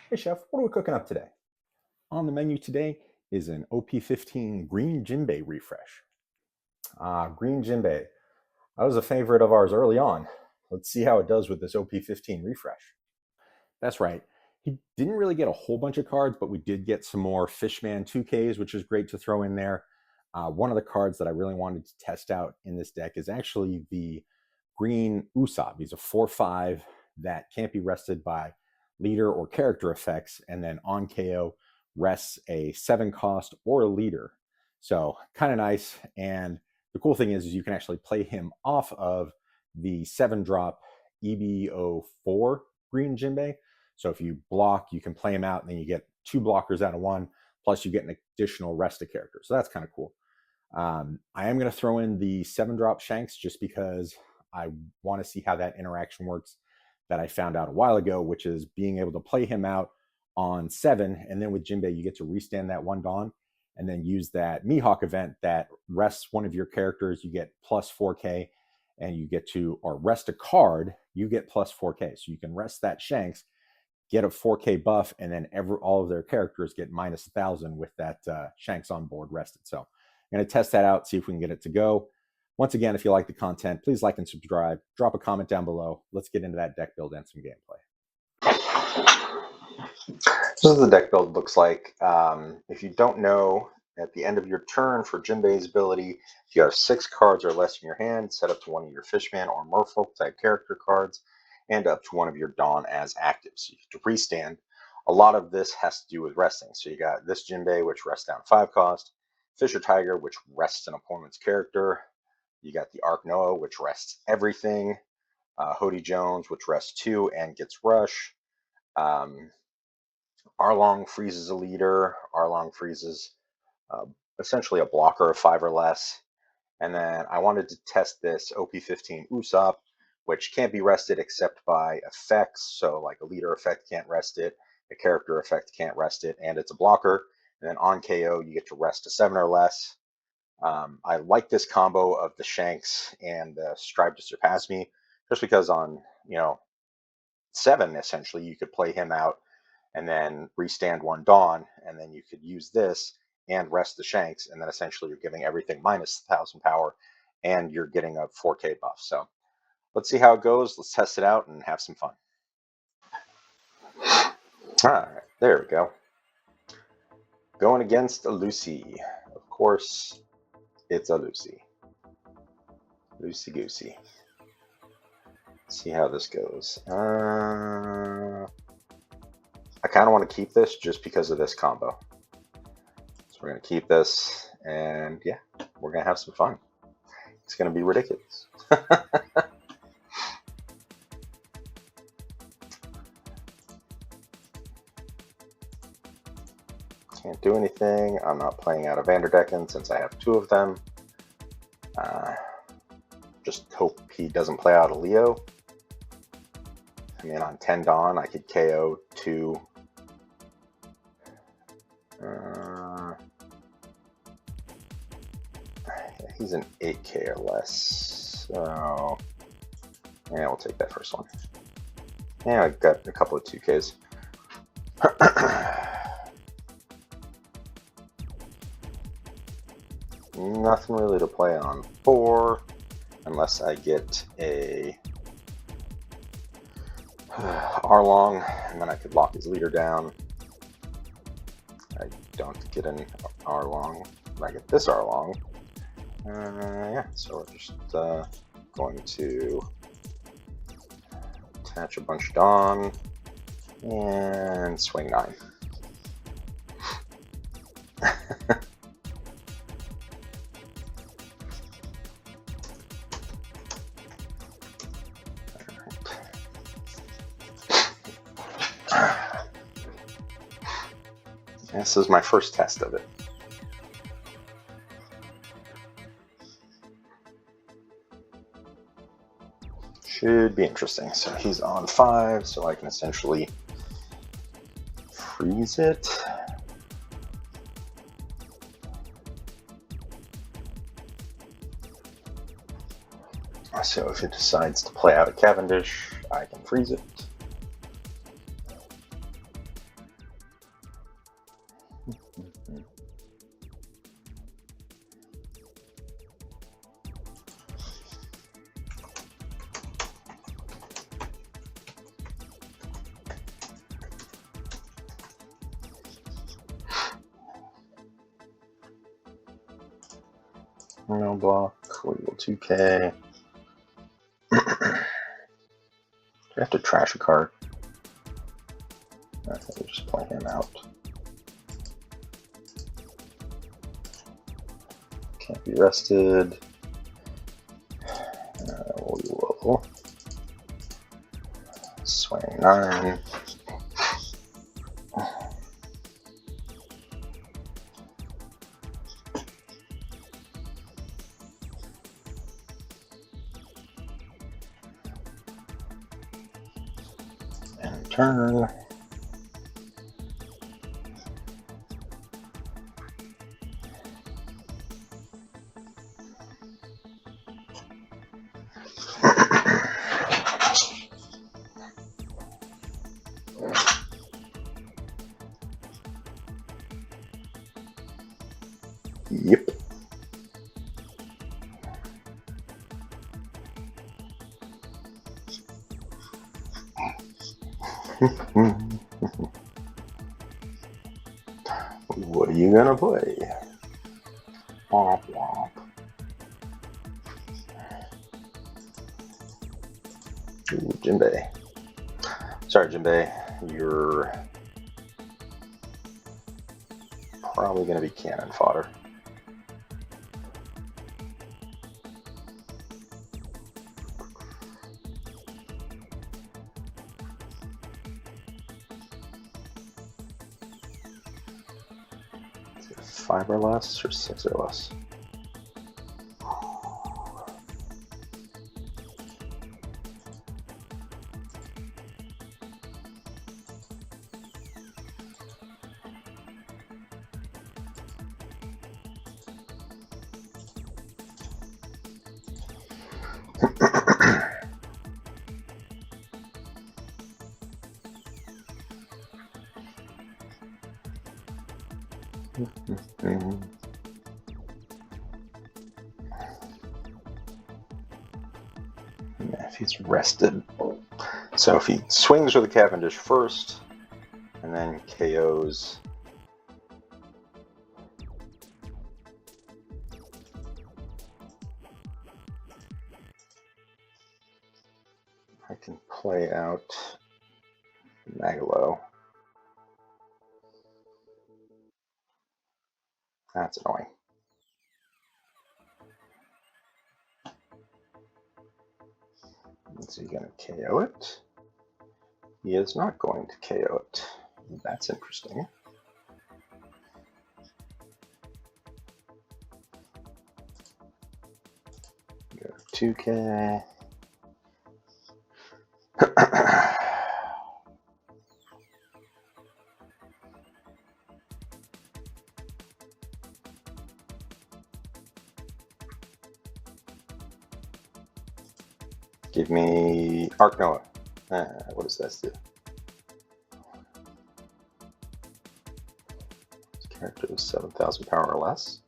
Hey chef, what are we cooking up today? On the menu today is an OP15 green Jinbe refresh. Green Jinbe. That was a favorite of ours early on. Let's see how it does with this OP15 refresh. That's right. He didn't really get a whole bunch of cards, but we did get some more Fishman 2Ks, which is great to throw in there. One of the cards that I really wanted to test out in this deck is actually the green Usopp. He's a 4/5 that can't be rested by leader or character effects, and then on KO rests a 7 cost or a leader. So kind of nice. And the cool thing is you can actually play him off of the 7-drop EBO4 green Jinbe. So if you block, you can play him out, and then you get 2 blockers out of 1, plus you get an additional rest of character. So that's kind of cool. I am going to throw in the 7-drop Shanks just because I want to see how that interaction works that I found out a while ago, which is being able to play him out on 7, and then with Jinbe, you get to restand that 1 Dawn, and then use that Mihawk event that rests one of your characters. You get plus 4K, and you get to, or rest a card, you get plus 4K. So you can rest that Shanks, get a 4K buff, and then all of their characters get minus 1,000 with that Shanks on board rested. So I'm going to test that out, see if we can get it to go. Once again, if you like the content, please like and subscribe. Drop a comment down below. Let's get into that deck build and some gameplay. This is the deck build looks like. If you don't know, at the end of your turn for Jinbe's ability, if you have 6 cards or less in your hand, set up to one of your Fishman or Merfolk type character cards, and up to one of your Dawn as active. So you have to restand. A lot of this has to do with resting. So you got this Jinbe, which rests down 5 cost, Fisher Tiger, which rests an opponent's character. You got the Arc Noah, which rests everything. Hody Jones, which rests 2 and gets rush. Arlong freezes a leader. Arlong freezes essentially a blocker of 5 or less. And then I wanted to test this OP15 Usopp, which can't be rested except by effects. So like a leader effect can't rest it, a character effect can't rest it, and it's a blocker. And then on KO, you get to rest a 7 or less. I like this combo of the Shanks and the Strive to Surpass Me, just because on 7 essentially you could play him out and then restand 1 Dawn, and then you could use this and rest the Shanks, and then essentially you're giving everything minus 1,000 power, and you're getting a 4K buff. So let's see how it goes. Let's test it out and have some fun. All right, there we go. Going against a Lucy. Of course, it's a Lucy. Lucy Goosey. Let's see how this goes. I kind of want to keep this just because of this combo. So we're going to keep this, and yeah, we're going to have some fun. It's going to be ridiculous. Can't do anything. I'm not playing out of Vanderdecken since I have 2 of them. Just hope he doesn't play out a Leo. I mean, on 10 Dawn, I could KO 2. He's an 8K or less. So, yeah, we'll take that first one. Yeah, I got a couple of 2Ks. Nothing really to play on 4, unless I get a Arlong, and then I could lock his leader down. I don't get an Arlong. I get this Arlong. Yeah, so we're just going to attach a bunch of Dawn and swing 9. This is my first test of it. Should be interesting. So he's on 5, so I can essentially freeze it. So if it decides to play out a Cavendish, I can freeze it. No block, legal 2K. Do I have to trash a card? I think we'll just play him out. Can't be rested. We will swing 9. And turn. Yep. What are you gonna play? Womp womp. Ooh, Jinbe. Sorry, Jinbe. You're probably gonna be cannon fodder. Is it 5 or less or 6 or less? Yeah, if he's rested. So if he swings with the Cavendish first and then KOs. I can play out Magalo. That's annoying. Is he going to KO it? He is not going to KO it. That's interesting. Go to 2K. Give me Arc Noah. What does this do? This character is 7,000 power or less.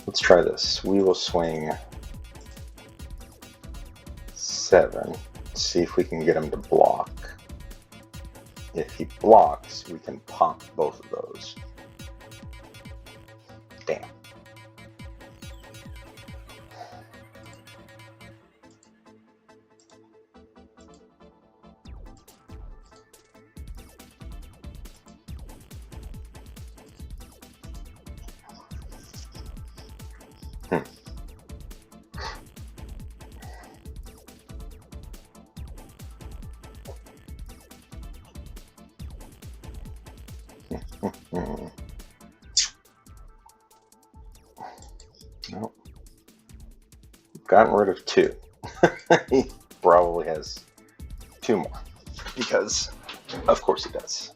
Let's try this. We will swing 7. See if we can get him to block. If he blocks, we can pop both of those. Damn. Hmm. Nope. Gotten rid of 2. He probably has 2 more. Because, of course he does.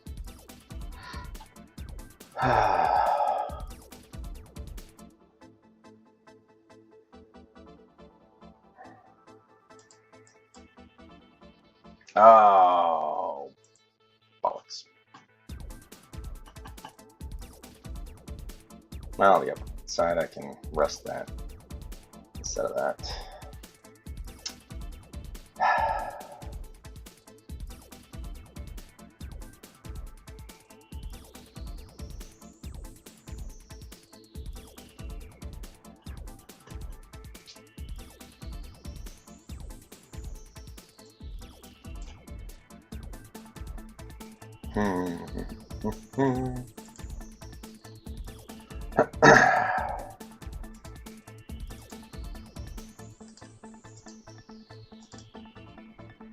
Oh, bollocks. Well, the upper side, I can rest that instead of that.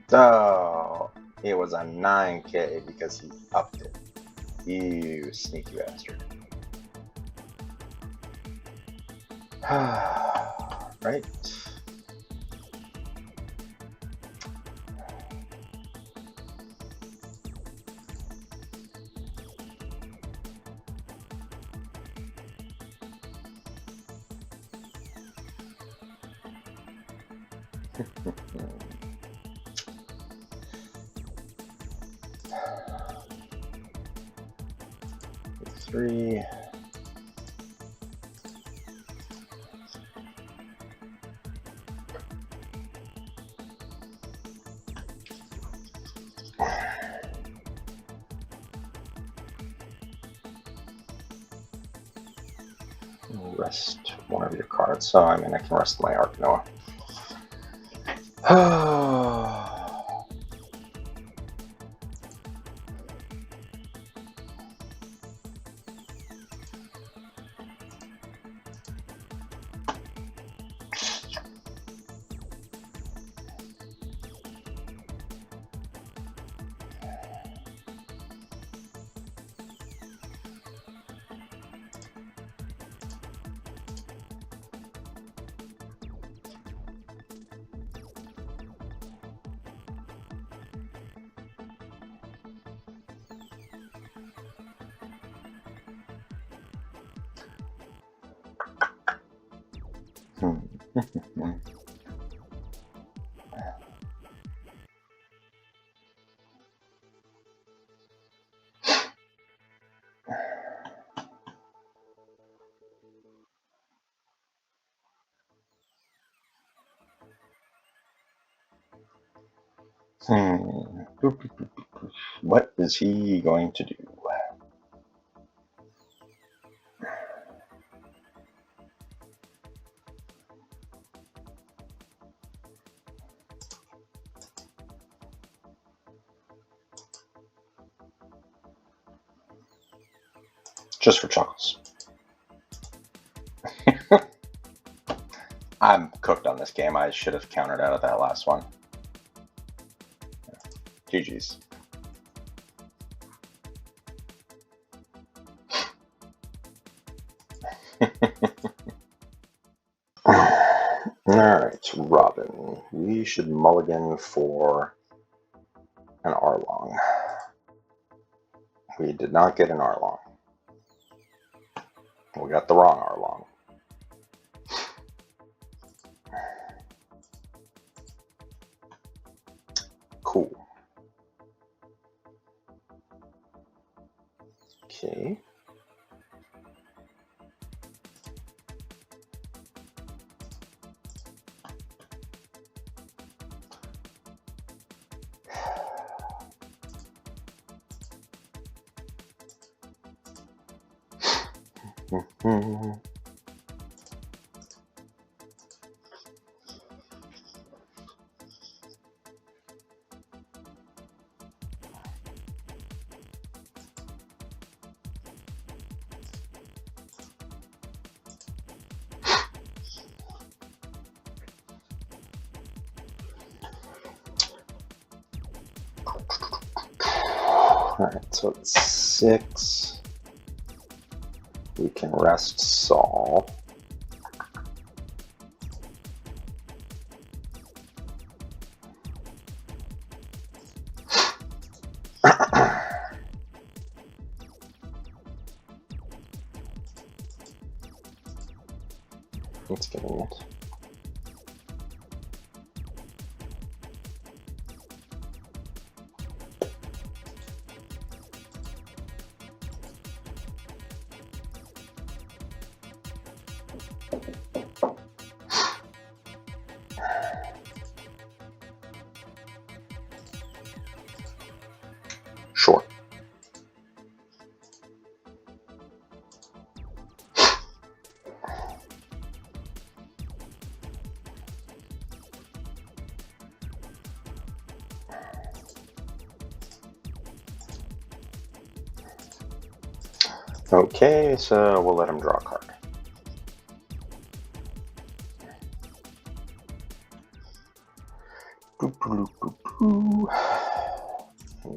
Oh, it was a 9K because he upped it. You sneaky bastard. Right. Three. Rest one of your cards. So, I mean, I can rest my Arc Noah. What is he going to do? Just for chuckles. I'm cooked on this game. I should have countered out of that last one. GG's. Alright, Robin. We should mulligan for an Arlong. We did not get an Arlong. We got the wrong Arlong. Cool. Okay. Alright, so it's 6. We can rest Saul. That's convenient. Sure. Okay, so we'll let him draw a card.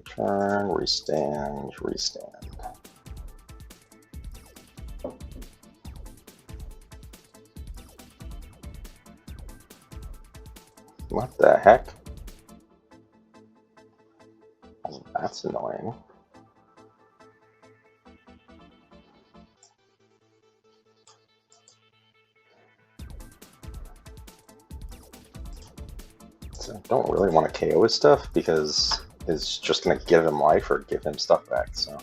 Turn, restand, restand. What the heck? Oh, that's annoying. So I don't really want to KO his stuff because it's just going to give him life or give him stuff back, so.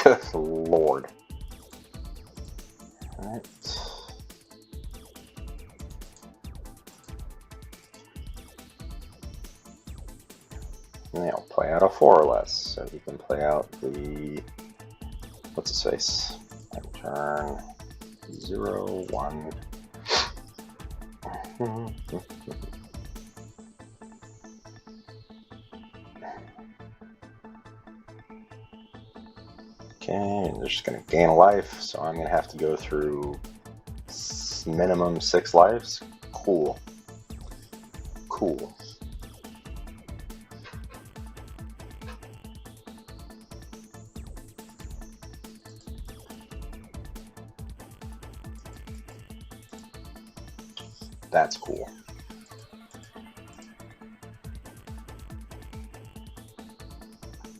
Good lord. Alright. And he'll play out a 4 or less, so he can play out the, what's his face? And turn 0, 1. Okay, and they're just going to gain a life, so I'm going to have to go through minimum 6 lives. Cool. Cool. That's cool.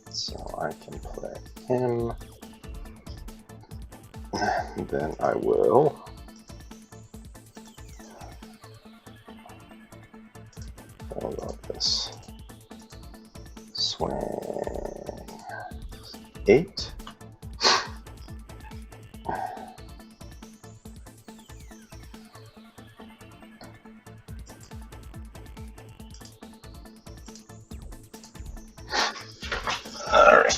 So I can play him. Then I will love this. Swing 8. All right.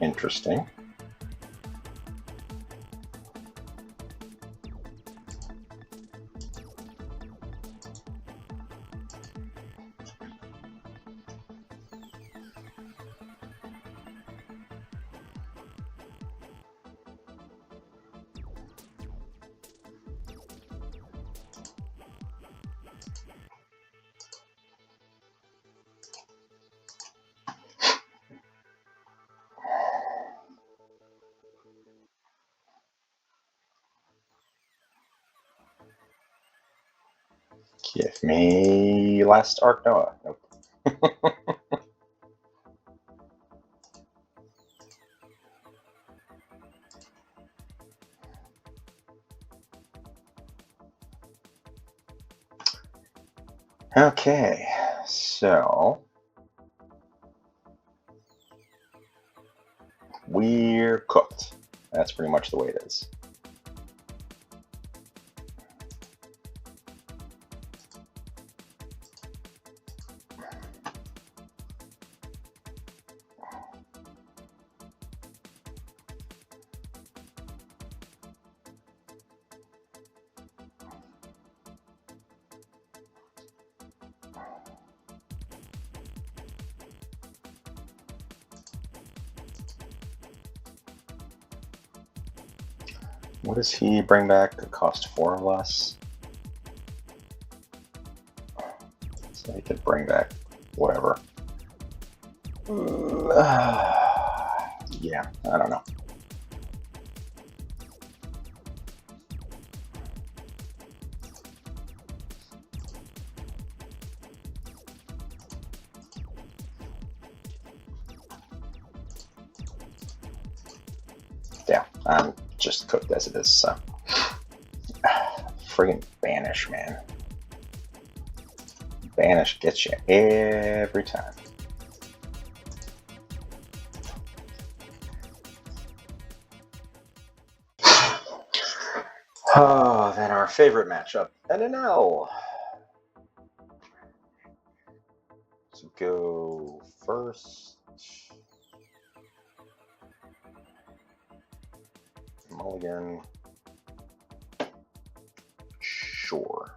Interesting. Give me last Arc Noah. Nope. Okay, so we're cooked. That's pretty much the way it is. What does he bring back that cost 4 or less? So he could bring back whatever. Yeah, I don't know. Yeah, I'm just cooked as it is, so. Friggin' Banish, man. Banish gets you every time. Oh, then our favorite matchup, Enel. So go first. Mulligan. Sure.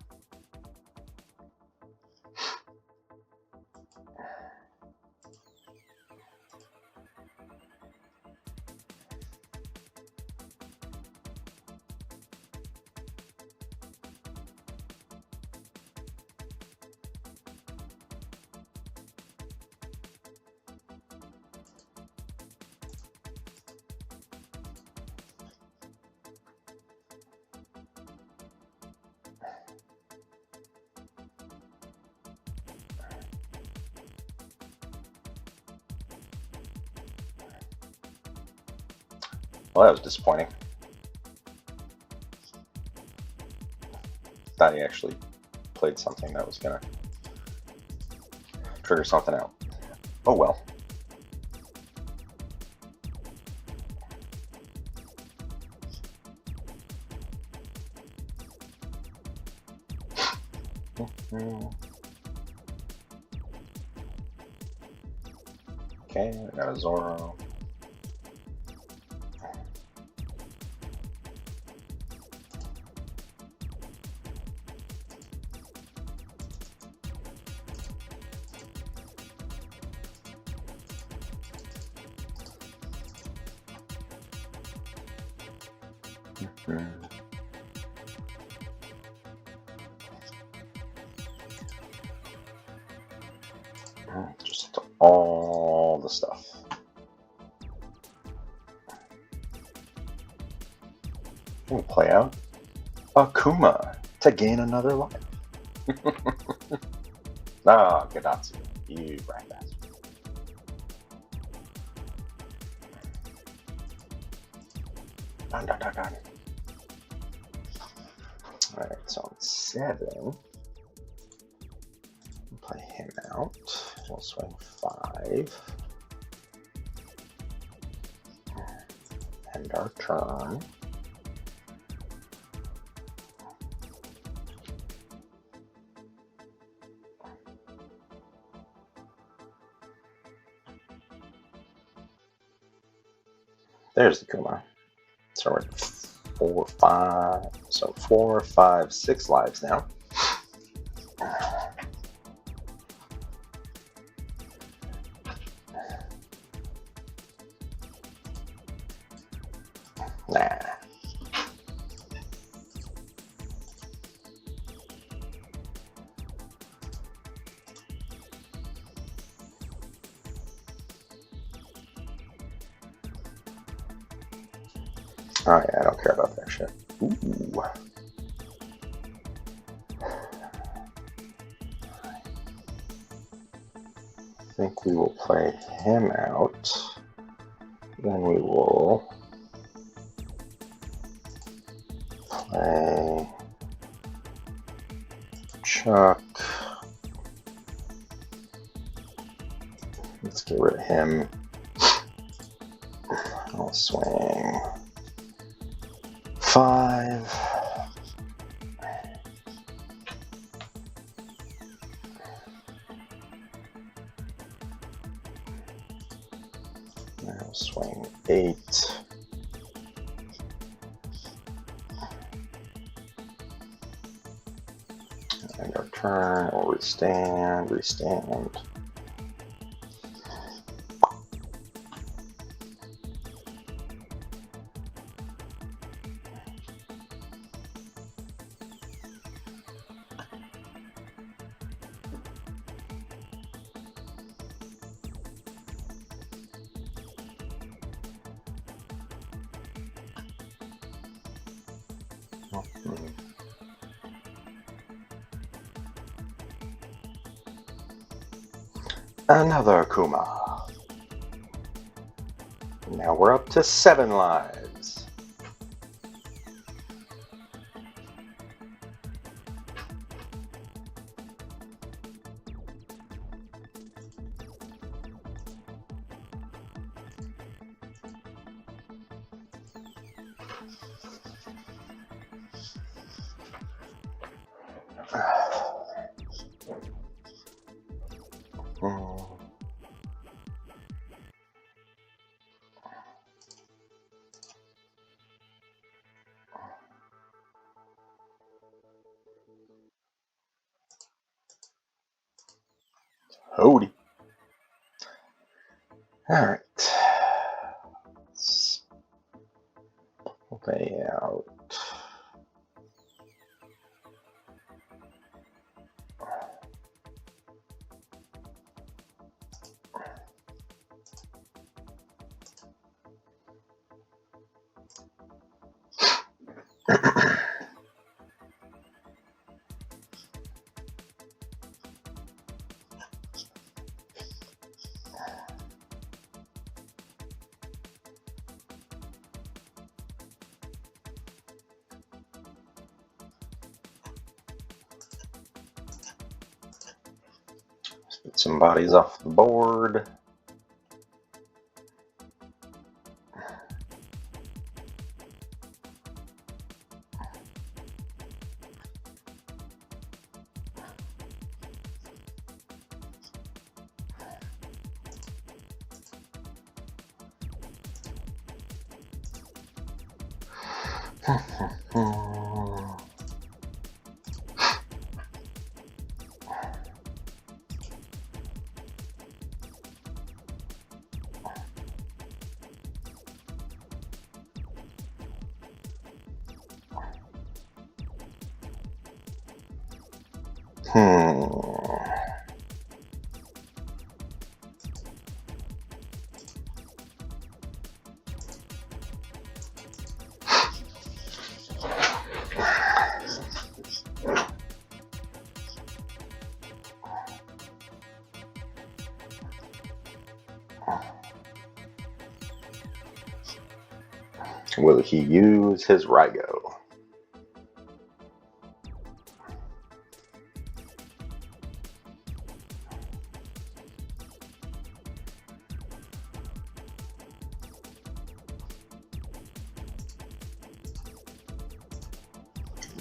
Well, that was disappointing. Thought he actually played something that was gonna trigger something out. Oh well. Okay, I got a Zoro. Just all the stuff. Can we play out Akuma to gain another life? Ah, Gadatsu, you rat bastard. Dun, dun, dun, dun. Alright, so on 7, play him out. We'll swing 5. End our turn. There's the Kuma. So we're at 4, 5. So 4, 5, 6 lives now. Nah. Oh yeah, I don't care about that shit. Ooh. I think we will play him out. Then we will play Chuck. Let's get rid of him. I'll swing 5. I'll swing 8. And our turn, we'll restand. Another Kuma. Now we're up to 7 lives. Howdy. Alright. Let's play out. Get some bodies off the board. Will he use his Rygo?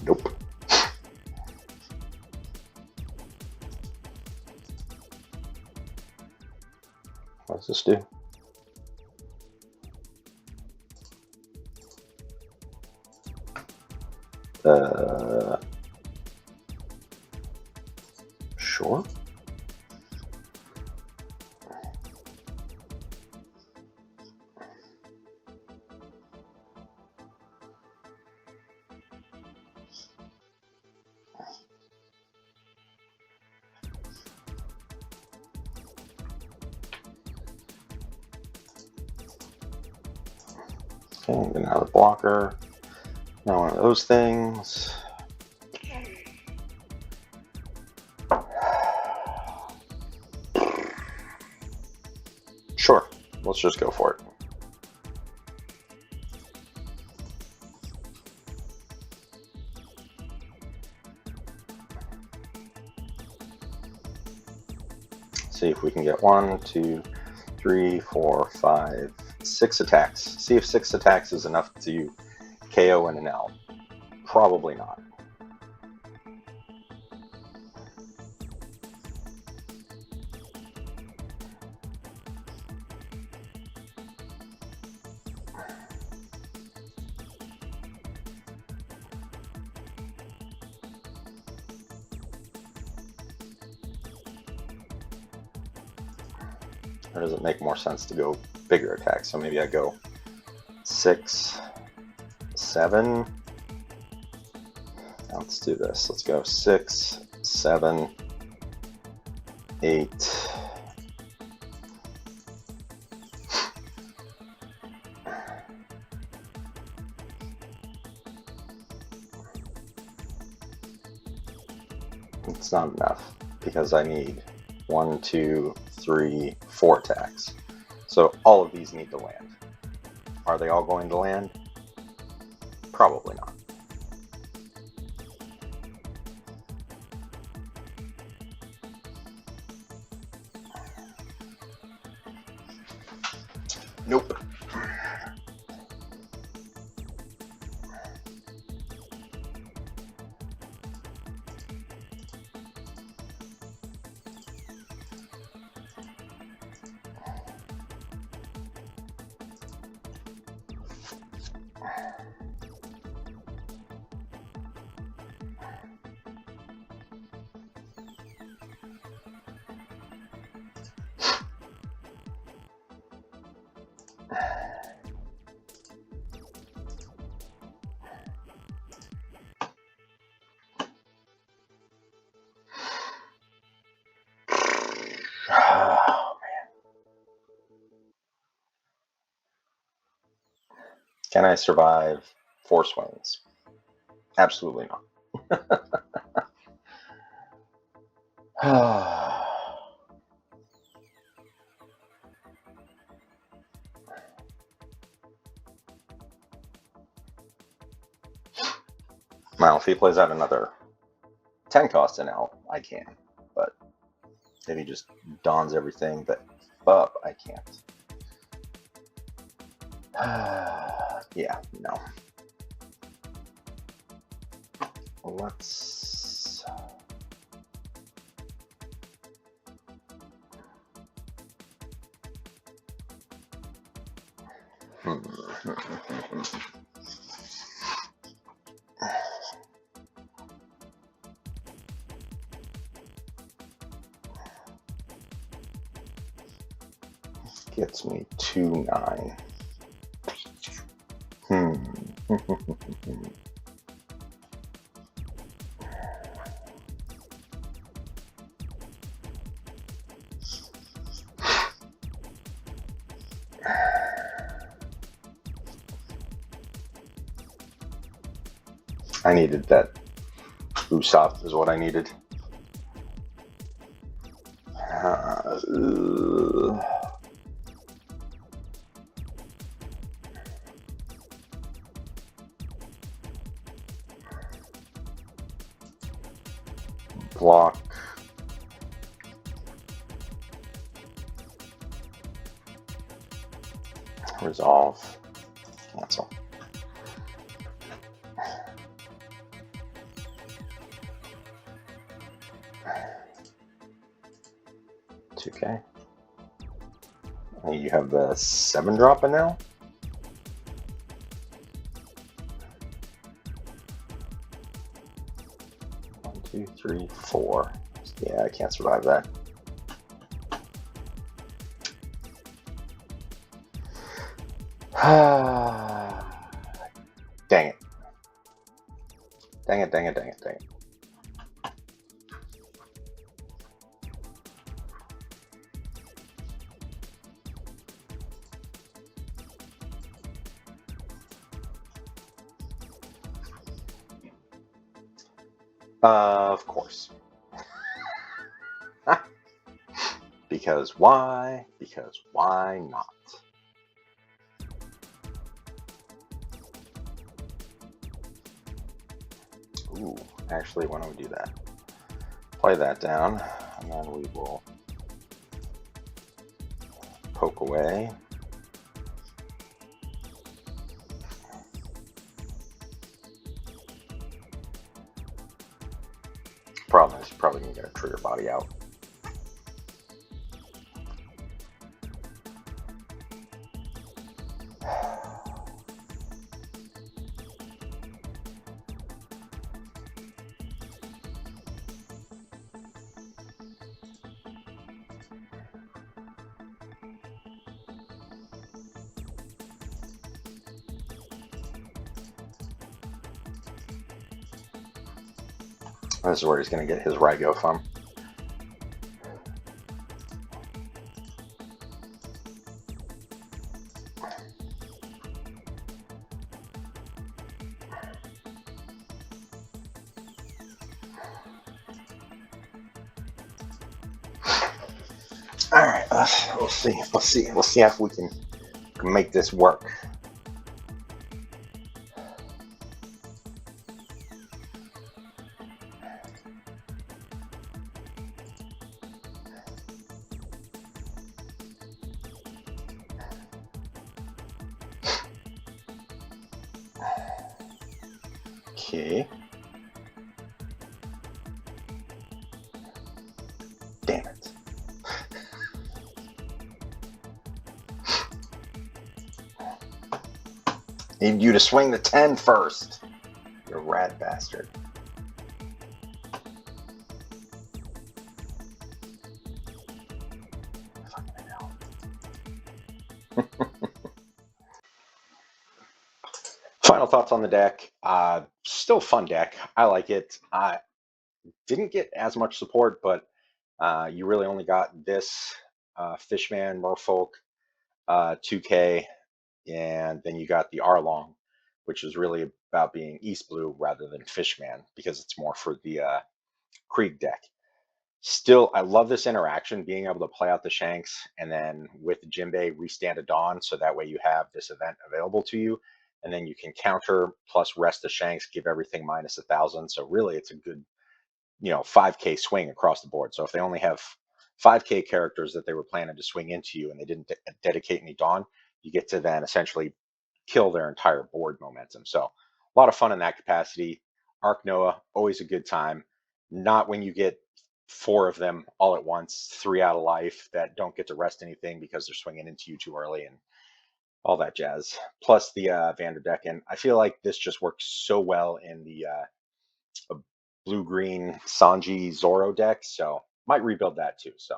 Nope. What does this do? Sure. Okay, then now the blocker. Now one of those things. Sure, let's just go for it. See if we can get 1, 2, 3, 4, 5, 6 attacks. See if 6 attacks is enough to KO an Enel. Probably not. Or does it make more sense to go bigger attacks? So maybe I go 6, 7. Now let's do this. Let's go 6, 7, 8. It's not enough because I need 1, 2, 3, 4 attacks. So all of these need to land. Are they all going to land? Probably not. Nope. Oh, man. Can I survive 4 swings? Absolutely not. Well, if he plays out another 10 cost Enel, I can. But if he just dons everything but up, I can't. Yeah, no. Let's... Gets me 2-9. I needed that Usopp is what I needed. Block. Resolve. Cancel. It's okay. You have the 7-drop in now? One, 2, 3, 4. Yeah, I can't survive that. Dang it. Dang it, dang it, dang it, dang it. Of course. Because why? Because why not? Ooh, actually, why don't we do that? Play that down, and then we will poke away. Problem is, you're probably going to get a trigger body out. This is where he's going to get his Raigo from. We'll see. We'll see if we can make this work. Okay. Damn it. Need you to swing the 10 first. You rat bastard. Fucking hell. Final thoughts on the deck. Still a fun deck. I like it. Didn't get as much support, but you really only got this Fishman, Merfolk, 2K, and then you got the Arlong, which is really about being East Blue rather than Fishman because it's more for the Krieg deck. Still, I love this interaction, being able to play out the Shanks and then with Jinbe restand a Dawn, so that way you have this event available to you, and then you can counter plus rest the Shanks, give everything minus 1,000. So really, it's a good 5K swing across the board. So if they only have 5K characters that they were planning to swing into you and they didn't dedicate any Dawn, you get to then essentially kill their entire board momentum. So a lot of fun in that capacity. Arc Noah, always a good time. Not when you get 4 of them all at once, 3 out of life that don't get to rest anything because they're swinging into you too early and all that jazz. Plus the Vanderdecken. I feel like this just works so well in the blue-green Sanji Zoro deck, so might rebuild that too. So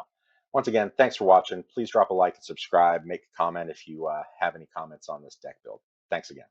once again, thanks for watching. Please drop a like and subscribe. Make a comment if you have any comments on this deck build. Thanks again.